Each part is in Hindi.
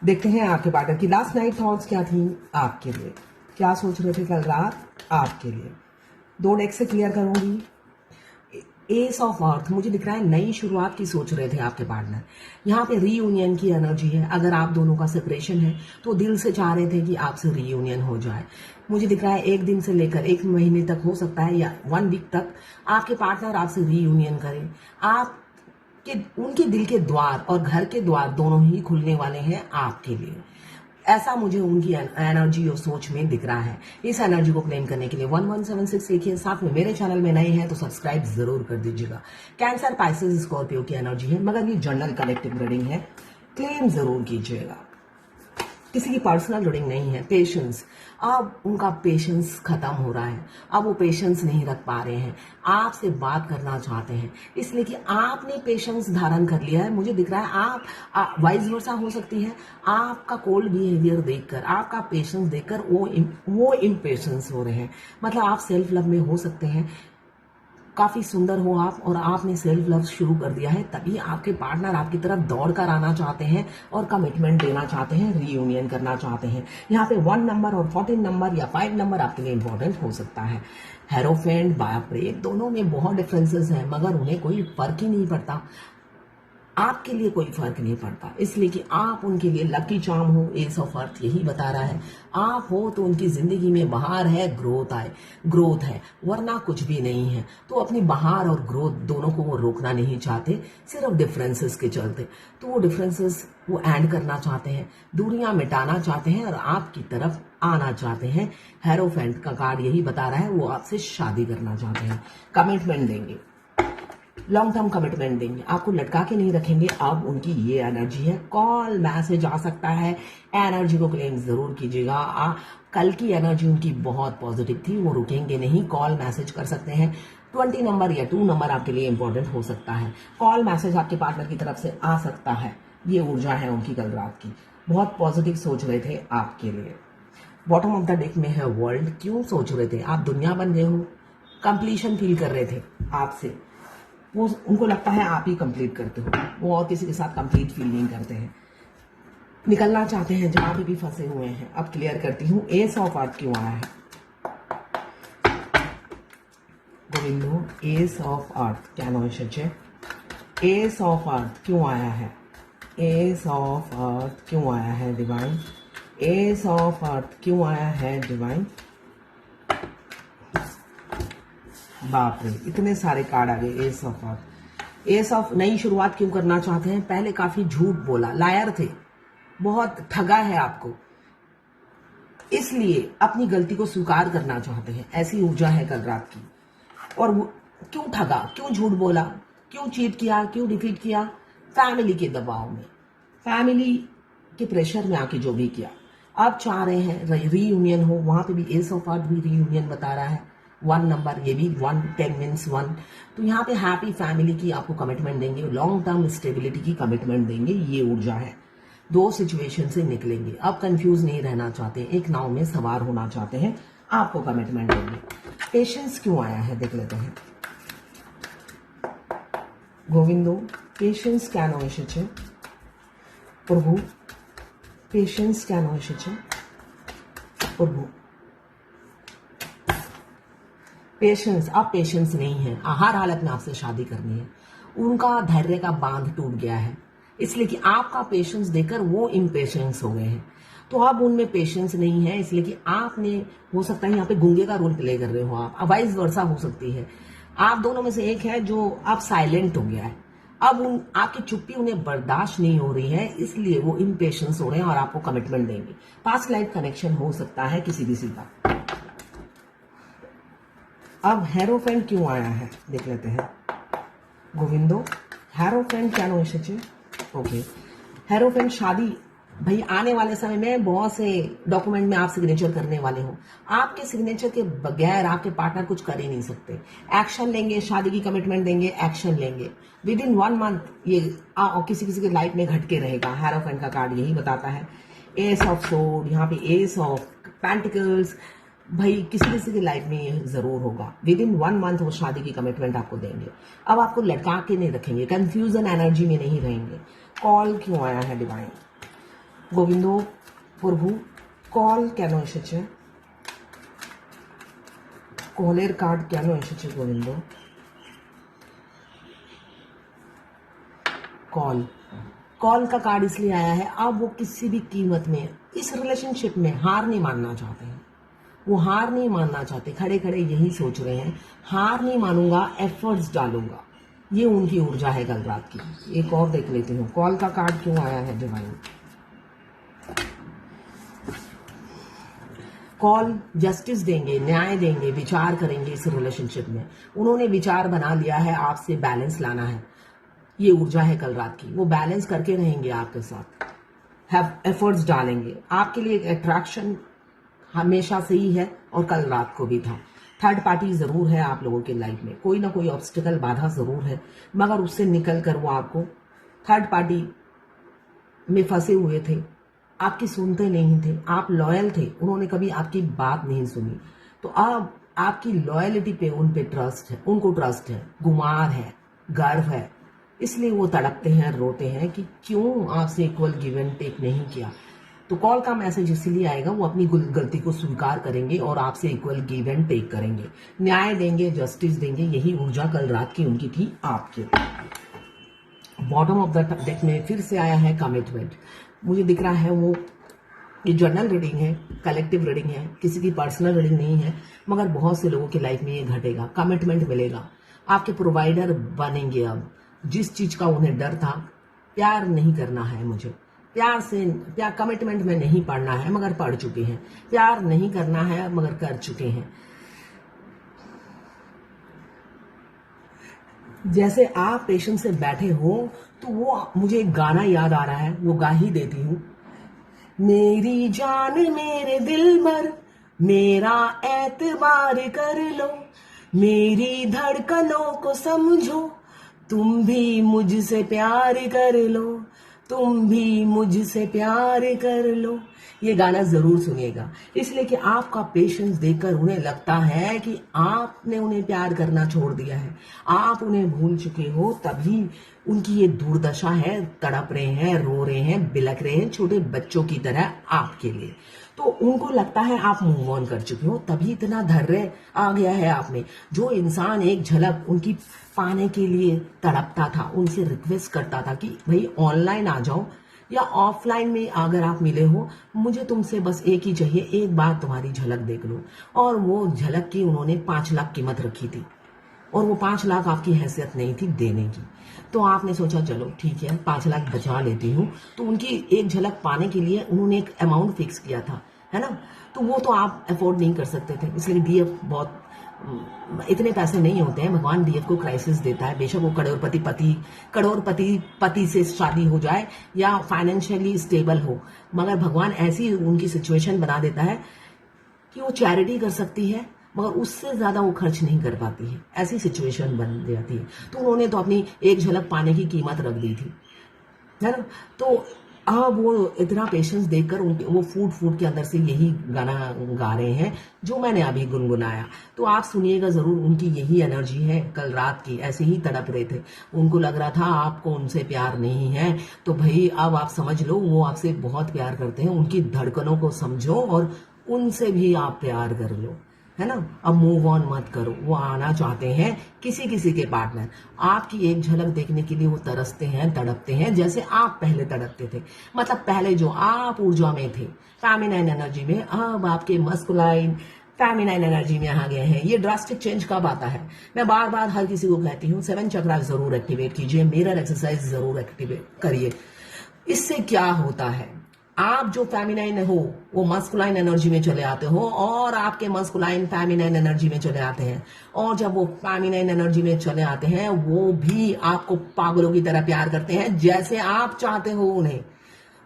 देखते हैं आपके पार्टनर की लास्ट नाइट थॉट्स क्या थी आपके लिए, क्या सोच रहे थे कल रात आपके लिए। दो डेक से क्लियर करूंगी। एस ऑफ अर्थ मुझे दिख रहा है नई शुरुआत की सोच रहे थे आपके पार्टनर। यहाँ पे रीयूनियन की एनर्जी है। अगर आप दोनों का सेपरेशन है तो दिल से चाह रहे थे कि आपसे रीयूनियन हो जाए। मुझे दिख रहा है एक दिन से लेकर एक महीने तक हो सकता है या 1 वीक तक आपके पार्टनर आपसे रीयूनियन करें। आप कि उनके दिल के द्वार और घर के द्वार दोनों ही खुलने वाले हैं आपके लिए। ऐसा मुझे उनकी एनर्जी और सोच में दिख रहा है। इस एनर्जी को क्लेम करने के लिए 1176 लिखिए। साथ में मेरे चैनल में नए हैं तो सब्सक्राइब जरूर कर दीजिएगा। कैंसर, पाइसेस, स्कॉर्पियो की एनर्जी है, मगर ये जनरल कलेक्टिव रीडिंग है, क्लेम जरूर कीजिएगा। किसी की पर्सनल रीडिंग नहीं है। पेशेंस, अब उनका पेशेंस खत्म हो रहा है। अब वो पेशेंस नहीं रख पा रहे हैं, आपसे बात करना चाहते हैं, इसलिए कि आपने पेशेंस धारण कर लिया है। मुझे दिख रहा है आप वाइस वर्सा हो सकती है। आपका कोल्ड बिहेवियर देखकर, आपका पेशेंस देखकर वो इम्पेशेंस हो रहे हैं। मतलब आप सेल्फ लव में हो सकते हैं, काफी सुंदर हो आप और आपने सेल्फ लव शुरू कर दिया है, तभी आपके पार्टनर आपकी तरफ दौड़ कर आना चाहते हैं और कमिटमेंट देना चाहते हैं, रीयूनियन करना चाहते हैं। यहाँ पे 1 नंबर और 14 नंबर या 5 नंबर आपके लिए इंपॉर्टेंट हो सकता है। हेरोफेंट, बाप रे, दोनों में बहुत डिफरेंसेस हैं, मगर उन्हें कोई फर्क ही नहीं पड़ता। आपके लिए कोई फर्क नहीं पड़ता, इसलिए कि आप उनके लिए लकी चार्म हो। एस ऑफ अर्थ यही बता रहा है। आप हो तो उनकी जिंदगी में बहार है, ग्रोथ है, वरना कुछ भी नहीं है। तो अपनी बहार और ग्रोथ दोनों को वो रोकना नहीं चाहते, सिर्फ डिफरेंसेस के चलते। तो वो डिफरेंसेस वो एंड करना चाहते हैं, दूरियां मिटाना चाहते हैं और आपकी तरफ आना चाहते हैं। हेरोफेंट का कार्ड यही बता रहा है, वो आपसे शादी करना चाहते हैं, कमिटमेंट देंगे, लॉन्ग टर्म कमिटमेंट देंगे, आपको लटका के नहीं रखेंगे। अब उनकी ये एनर्जी है। कॉल मैसेज आ सकता है, एनर्जी को क्लेम जरूर कीजिएगा। कल की एनर्जी उनकी बहुत पॉजिटिव थी, वो रुकेंगे नहीं, कॉल मैसेज कर सकते हैं। 20 नंबर या 2 नंबर आपके लिए इंपॉर्टेंट हो सकता है। कॉल मैसेज आपके पार्टनर की तरफ से आ सकता है। ये ऊर्जा है उनकी कल रात की, बहुत पॉजिटिव सोच रहे थे आपके लिए। बॉटम ऑफ द डेक में है वर्ल्ड। क्यों सोच रहे थे? आप दुनिया बन गए हो, कंप्लीशन फील कर रहे थे आपसे। वो उनको लगता है आप ही कंप्लीट करते हो, वो और किसी के साथ कंप्लीट फील नहीं करते हैं। निकलना चाहते हैं जहां भी फंसे हुए हैं। अब क्लियर करती हूँ एस ऑफ अर्थ क्यों आया है। गोविंदो, एस ऑफ अर्थ क्या नो है? एस ऑफ अर्थ क्यों आया है? एस ऑफ अर्थ क्यों आया है डिवाइन? एस ऑफ अर्थ क्यों आया है डिवाइन? बाप रे, इतने सारे कार्ड आ गए। S of earth, S of नई शुरुआत क्यों करना चाहते हैं? पहले काफी झूठ बोला, लायर थे, बहुत ठगा है आपको, इसलिए अपनी गलती को स्वीकार करना चाहते हैं। ऐसी ऊर्जा है कल रात की। और वो क्यों ठगा, क्यों झूठ बोला, क्यों चीट किया, क्यों डिफीट किया? फैमिली के दबाव में, फैमिली के प्रेशर में आके जो भी किया। अब चाह रहे हैं रीयूनियन हो। वहां पे भी एस ऑफ अर्थ भी रीयूनियन बता रहा है। 1 नंबर, ये भी 1, 10 मीन्स 1। तो यहाँ पे हैप्पी फैमिली की आपको कमिटमेंट देंगे, लॉन्ग टर्म स्टेबिलिटी की कमिटमेंट देंगे। ये ऊर्जा है। 2 सिचुएशन से निकलेंगे, अब कंफ्यूज नहीं रहना चाहते, एक नाव में सवार होना चाहते हैं, आपको कमिटमेंट देंगे। पेशेंस क्यों आया है देख लेते हैं। गोविंदो, पेशेंस क्या नो है प्रभु? पेशेंस क्या नो है प्रभु? पेशेंस, अब पेशेंस नहीं है, हर हालत में आपसे शादी करनी है। उनका धैर्य का बांध टूट गया है, इसलिए कि आपका पेशेंस देकर वो इम्पेशेंस हो गए हैं। तो अब उनमें पेशेंस नहीं है, इसलिए कि आपने, हो सकता है यहाँ पे गुंगे का रोल प्ले कर रहे हो आप, वाइस वर्सा हो सकती है। आप दोनों में से एक है जो अब साइलेंट हो गया है। अब आपकी चुप्पी उन्हें बर्दाश्त नहीं हो रही है, इसलिए वो इम्पेशेंस हो रहे हैं और आपको कमिटमेंट देंगे। पास्ट लाइफ कनेक्शन हो सकता है किसी का। अब हेरोफेंट क्यों आया है देख लेते हैं। गोविंदो, हेरोफेंट क्या नो है? ओके, हेरोफेंट शादी, भाई आने वाले समय में बहुत से डॉक्यूमेंट में आप सिग्नेचर करने वाले हो। आपके सिग्नेचर के बगैर आपके पार्टनर कुछ कर ही नहीं सकते। एक्शन लेंगे, शादी की कमिटमेंट देंगे, एक्शन लेंगे विद इन 1 मंथ। ये किसी किसी की लाइफ में घटके रहेगा। हेरोफेंट का कार्ड यही बताता है। एस ऑफ सोर्ड, यहाँ पे एस ऑफ पेंटिकल्स, भाई किसी किसी की लाइफ में ये जरूर होगा। विद इन 1 मंथ वो शादी की कमिटमेंट आपको देंगे। अब आपको लटका के नहीं रखेंगे, कंफ्यूजन एनर्जी में नहीं रहेंगे। कॉल क्यों आया है डिवाइन? গোবিন্দ প্রভু কল কেন এসেছে, কলের কার্ড কেন এসেছে গোবিন্দ, कॉल का कार्ड इसलिए आया है अब वो किसी भी कीमत में इस रिलेशनशिप में हार नहीं मानना चाहते हैं। वो हार नहीं मानना चाहते, खड़े खड़े यही सोच रहे हैं, हार नहीं मानूंगा, एफर्ट्स डालूंगा। ये उनकी ऊर्जा है कल रात की। एक और देख लेती हूँ कॉल का कार्ड क्यों आया है डिवाइन। कॉल जस्टिस देंगे, न्याय देंगे, विचार करेंगे इस रिलेशनशिप में। उन्होंने विचार बना लिया है आपसे बैलेंस लाना है। ये ऊर्जा है कल रात की। वो बैलेंस करके रहेंगे आपके साथ, एफर्ट्स डालेंगे। आपके लिए एक अट्रैक्शन हमेशा से ही है और कल रात को भी था। थर्ड पार्टी जरूर है आप लोगों के लाइफ में, कोई ना कोई ऑब्स्टिकल बाधा जरूर है, मगर उससे निकल कर वो आपको थर्ड पार्टी में फंसे हुए थे, आपकी सुनते नहीं थे, आप लॉयल थे, उन्होंने कभी आपकी बात नहीं सुनी। तो अब आपकी लॉयलिटी पे उन पे ट्रस्ट है, उनको ट्रस्ट है, गुमार है, गर्व है, इसलिए वो तड़पते हैं, रोते हैं कि क्यों आपसे इक्वल गिव एंड टेक नहीं किया। तो कॉल का मैसेज इसीलिए आएगा, वो अपनी गलती को स्वीकार करेंगे और आपसे इक्वल गिव एंड टेक करेंगे, न्याय देंगे, जस्टिस देंगे। यही ऊर्जा कल रात की उनकी थी आपके। बॉटम ऑफ द डेक में फिर से आया है कमिटमेंट। मुझे दिख रहा है वो ये जर्नल रीडिंग है, कलेक्टिव रीडिंग है, किसी की पर्सनल रीडिंग नहीं है, मगर बहुत से लोगों की लाइफ में ये घटेगा, कमिटमेंट मिलेगा। आपके प्रोवाइडर बनेंगे। अब जिस चीज का उन्हें डर था, प्यार नहीं करना है मुझे, प्यार कमिटमेंट में नहीं पढ़ना है मगर पढ़ चुके हैं, प्यार नहीं करना है मगर कर चुके हैं। जैसे आप पेशेंस से बैठे हो तो वो मुझे एक गाना याद आ रहा है, वो गा ही देती हूँ। मेरी जान मेरे दिल भर मेरा एतबार कर लो, मेरी धड़कनों को समझो, तुम भी मुझसे प्यार कर लो, तुम भी मुझसे प्यार कर लो। ये गाना जरूर सुनिएगा, इसलिए कि आपका पेशेंस देखकर उन्हें लगता है कि आपने उन्हें प्यार करना छोड़ दिया है, आप उन्हें भूल चुके हो, तभी उनकी ये दुर्दशा है, तड़प रहे हैं, रो रहे हैं, बिलक रहे हैं, छोटे बच्चों की तरह आपके लिए। तो उनको लगता है आप मूव ऑन कर चुके हो, तभी इतना धैर्य आ गया है आप में। जो इंसान एक झलक उनकी पाने के लिए तड़पता था, उनसे रिक्वेस्ट करता था कि भाई ऑनलाइन आ जाओ या ऑफलाइन में अगर आप मिले हो, मुझे तुमसे बस एक ही चाहिए, एक बार तुम्हारी झलक देख लो। और वो झलक की उन्होंने 5 लाख कीमत रखी थी और वो 5 लाख आपकी हैसियत नहीं थी देने की। तो आपने सोचा चलो ठीक है 5 लाख बचा लेती हूँ। तो उनकी एक झलक पाने के लिए उन्होंने एक अमाउंट फिक्स किया था, है ना। तो वो तो आप अफोर्ड नहीं कर सकते थे, इसलिए डीएफ बहुत इतने पैसे नहीं होते हैं। भगवान डीएफ को क्राइसिस देता है, बेशक वो करोड़पति पति से शादी हो जाए या फाइनेंशियली स्टेबल हो, मगर भगवान ऐसी उनकी सिचुएशन बना देता है कि वो चैरिटी कर सकती है मगर उससे ज्यादा वो खर्च नहीं कर पाती है, ऐसी सिचुएशन बन जाती है। तो उन्होंने तो अपनी एक झलक पाने की कीमत रख दी थी, है ना। तो अब वो इतना पेशेंस देखकर उनके वो फूट के अंदर से यही गाना गा रहे हैं जो मैंने अभी गुनगुनाया। तो आप सुनिएगा जरूर, उनकी यही एनर्जी है कल रात की, ऐसे ही तड़प रहे थे। उनको लग रहा था आपको उनसे प्यार नहीं है, तो भाई अब आप समझ लो वो आपसे बहुत प्यार करते हैं। उनकी धड़कनों को समझो और उनसे भी आप प्यार कर लो, है ना। अब मूव ऑन मत करो, वो आना चाहते हैं किसी के पार्टनर। आपकी एक झलक देखने के लिए वो तरसते हैं, तड़पते हैं, जैसे आप पहले तड़पते थे। मतलब पहले जो आप ऊर्जा में थे, फेमिनाइन एनर्जी में, अब आपके मस्कुलाइन फेमिनाइन एनर्जी में आ गए हैं। ये ड्रास्टिक चेंज कब आता है? मैं बार बार हर किसी को कहती हूँ 7 चक्रा जरूर एक्टिवेट कीजिए, मिरर एक्सरसाइज जरूर एक्टिवेट करिए। इससे क्या होता है, आप जो फेमिनाइन हो वो मस्कुलाइन एनर्जी में चले आते हो और आपके मस्कुलाइन फेमिनाइन एनर्जी में चले आते हैं। और जब वो फेमिनाइन एनर्जी में चले आते हैं वो भी आपको पागलों की तरह प्यार करते हैं, जैसे आप चाहते हो उन्हें।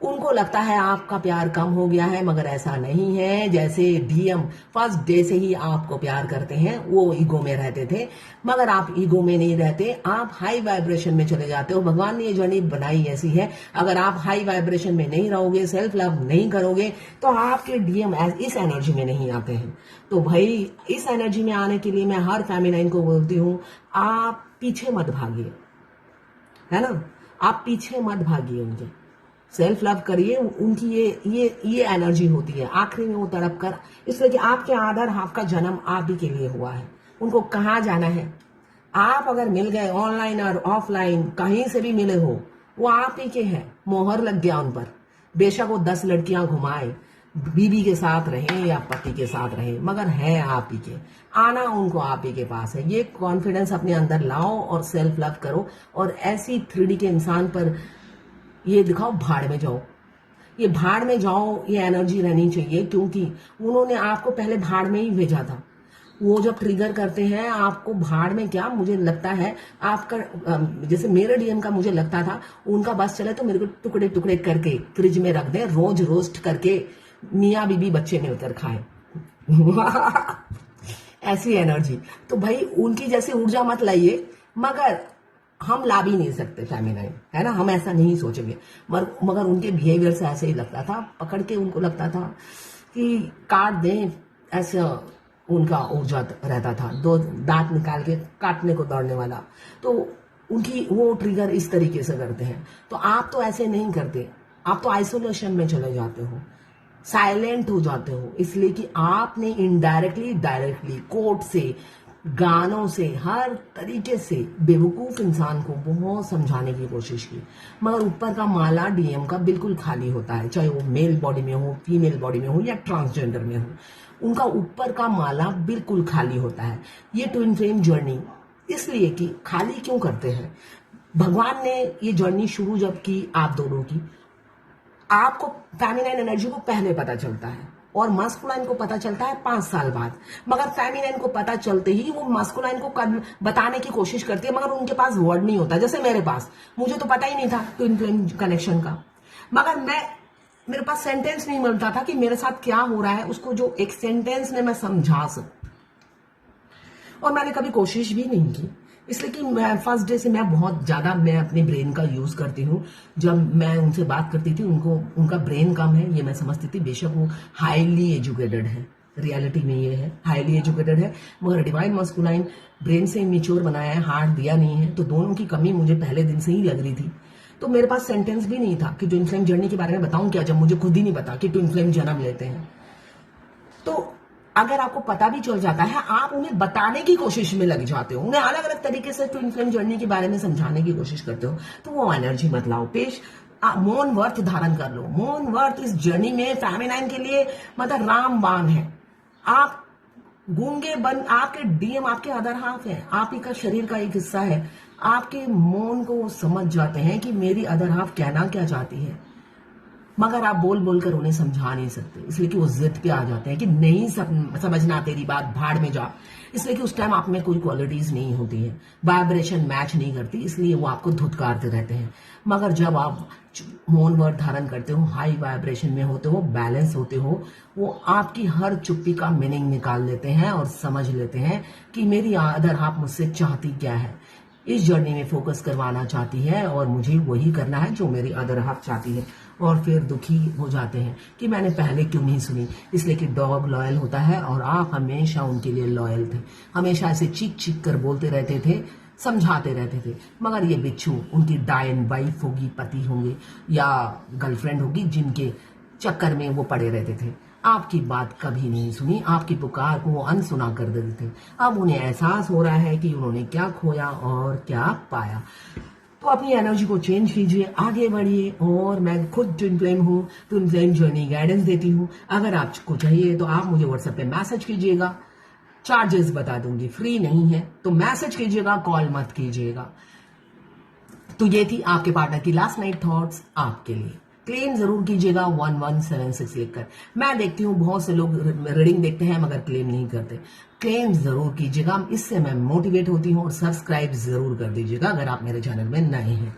उनको लगता है आपका प्यार कम हो गया है, मगर ऐसा नहीं है। जैसे डीएम फर्स्ट डे से ही आपको प्यार करते हैं, वो ईगो में रहते थे, मगर आप ईगो में नहीं रहते, आप हाई वाइब्रेशन में चले जाते हो। भगवान ने ये जर्नी बनाई ऐसी है, अगर आप हाई वाइब्रेशन में नहीं रहोगे, सेल्फ लव नहीं करोगे, तो आपके डीएम इस एनर्जी में नहीं आते हैं। तो भाई इस एनर्जी में आने के लिए मैं हर फेमिनाइन को बोलती हूँ, आप पीछे मत भागिए, है ना। आप पीछे मत भागिए उनके, सेल्फ लव करिए। उनकी ये एनर्जी होती है, आखिरी में वो तड़प कर, इसलिए कि आपके अदर हाफ का जन्म आप ही के लिए हुआ है। उनको कहाँ जाना है, आप अगर मिल गए ऑनलाइन और ऑफलाइन कहीं से भी मिले हो, वो आप ही के हैं, मोहर लग गया उन पर। बेशक वो 10 लड़कियां घुमाए, बीबी के साथ रहे या पति के साथ रहे, मगर है आप ही के, आना उनको आप ही के पास है। ये कॉन्फिडेंस अपने अंदर लाओ और सेल्फ लव करो, और ऐसी 3D के इंसान पर ये दिखाओ, भाड़ में जाओ, ये भाड़ में जाओ, ये एनर्जी रहनी चाहिए, क्योंकि उन्होंने आपको पहले भाड़ में ही भेजा था। वो जब ट्रिगर करते हैं आपको भाड़ में, क्या मुझे लगता है आपका, जैसे मेरे डीएम का मुझे लगता था, उनका बस चले तो मेरे को टुकड़े टुकड़े करके फ्रिज में रख दे, रोज रोस्ट करके मियाँ बीबी बच्चे मिलकर खाए। ऐसी एनर्जी तो भाई उनकी जैसी ऊर्जा मत लाइए, मगर हम ला भी नहीं सकते फेमिनाइन, है ना, हम ऐसा नहीं सोचेंगे। मगर उनके बिहेवियर से ऐसे ही लगता था, पकड़ के उनको लगता था कि काट दें, ऐसा उनका ऊर्जा रहता था, 2 दांत निकाल के काटने को दौड़ने वाला। तो उनकी वो ट्रिगर इस तरीके से करते हैं। तो आप तो ऐसे नहीं करते, आप तो आइसोलेशन में चले जाते हो, साइलेंट हो जाते हो, इसलिए कि आपने इनडायरेक्टली डायरेक्टली कोर्ट से, गानों से, हर तरीके से बेवकूफ इंसान को बहुत समझाने की कोशिश की, मगर ऊपर का माला डीएम का बिल्कुल खाली होता है, चाहे वो मेल बॉडी में हो, फीमेल बॉडी में हो या ट्रांसजेंडर में हो, उनका ऊपर का माला बिल्कुल खाली होता है। ये ट्विन फ्लेम जर्नी इसलिए कि खाली क्यों करते हैं, भगवान ने ये जर्नी शुरू जब की आप दोनों की, आपको फेमिनाइन एनर्जी को पहले पता चलता है और मास्कुलाइन को पता चलता है 5 साल बाद, मगर फेमिनाइन को पता चलते ही वो मास्कुलाइन को बताने की कोशिश करती है, मगर उनके पास वर्ड नहीं होता। जैसे मेरे पास, मुझे तो पता ही नहीं था ट्विन फ्लेम कनेक्शन का, मगर मेरे पास सेंटेंस नहीं मिलता था कि मेरे साथ क्या हो रहा है, उसको जो एक सेंटेंस में मैं समझा सकूं, और मैंने कभी कोशिश भी नहीं की, इसलिए कि मैं फर्स्ट डे से बहुत ज्यादा मैं अपने ब्रेन का यूज करती हूँ। जब मैं उनसे बात करती थी, उनका ब्रेन कम है ये मैं समझती थी, बेशक वो हाईली एजुकेटेड है, रियलिटी में ये है हाईली एजुकेटेड है, मगर डिवाइन मास्कुलाइन ब्रेन से इमेच्योर बनाया है, हार्ट दिया नहीं है, तो दोनों की कमी मुझे पहले दिन से ही लग रही थी। तो मेरे पास सेंटेंस भी नहीं था कि ट्विन फ्लेम जर्नी के बारे में बताऊं क्या, जब मुझे खुद ही नहीं पता कि ट्विन फ्लेम जन्म लेते हैं। तो अगर आपको पता भी चल जाता है, आप उन्हें बताने की कोशिश में लग जाते हो, उन्हें अलग अलग तरीके से ट्विन फ्लेम जर्नी के बारे में समझाने की कोशिश करते हो, तो वो एनर्जी मत लाओ। मौन व्रत धारण कर लो। मौन व्रत इस जर्नी में फेमिनाइन के लिए मतलब रामबाण है। आप गूंगे बन, आपके डीएम आपके अदर हाफ है, आप ही का शरीर का एक हिस्सा है, आपके मौन को समझ जाते हैं कि मेरी अदर हाफ कहना क्या चाहती है, मगर आप बोल बोल कर उन्हें समझा नहीं सकते, इसलिए कि वो जिद पे आ जाते हैं कि नहीं समझना तेरी बात, भाड़ में जा। इसलिए कि उस टाइम आप में कोई क्वालिटीज नहीं होती है, वाइब्रेशन मैच नहीं करती, इसलिए वो आपको धुतकारते रहते हैं। मगर जब आप मौन व्रत धारण करते हो, हाई वाइब्रेशन में होते हो, बैलेंस होते हो, वो आपकी हर चुप्पी का मीनिंग निकाल लेते हैं और समझ लेते हैं कि मेरी अदर हाफ मुझसे चाहती क्या है, इस जर्नी में फोकस करवाना चाहती है और मुझे वही करना है जो मेरी अदर हाफ चाहती है। और फिर दुखी हो जाते हैं कि मैंने पहले क्यों नहीं सुनी, इसलिए कि डॉग लॉयल होता है और आप हमेशा उनके लिए लॉयल थे, हमेशा ऐसे चीख चीख कर बोलते रहते थे, समझाते रहते थे। मगर ये बिच्छू उनकी डायन वाइफ होगी, पति होंगे या गर्लफ्रेंड होगी, जिनके चक्कर में वो पड़े रहते थे, आपकी बात कभी नहीं सुनी, आपकी पुकार को वो अनसुना कर देते थे। अब उन्हें एहसास हो रहा है कि उन्होंने क्या खोया और क्या पाया। तो अपनी एनर्जी को चेंज कीजिए, आगे बढ़िए। और मैं खुद ट्विन फ्लेम हूँ, ट्विन फ्लेम जर्नी गाइडेंस देती हूँ। अगर आपको चाहिए तो आप मुझे व्हाट्सएप पे मैसेज कीजिएगा, चार्जेस बता दूंगी, फ्री नहीं है, तो मैसेज कीजिएगा, कॉल मत कीजिएगा। तो ये थी आपके पार्टनर की लास्ट नाइट थॉट्स आपके लिए। क्लेम जरूर कीजिएगा 1176 लिखकर। मैं देखती हूँ बहुत से लोग रीडिंग देखते हैं मगर क्लेम नहीं करते। क्लेम जरूर कीजिएगा, इससे मैं मोटिवेट होती हूँ। और सब्सक्राइब जरूर कर दीजिएगा अगर आप मेरे चैनल में नए हैं।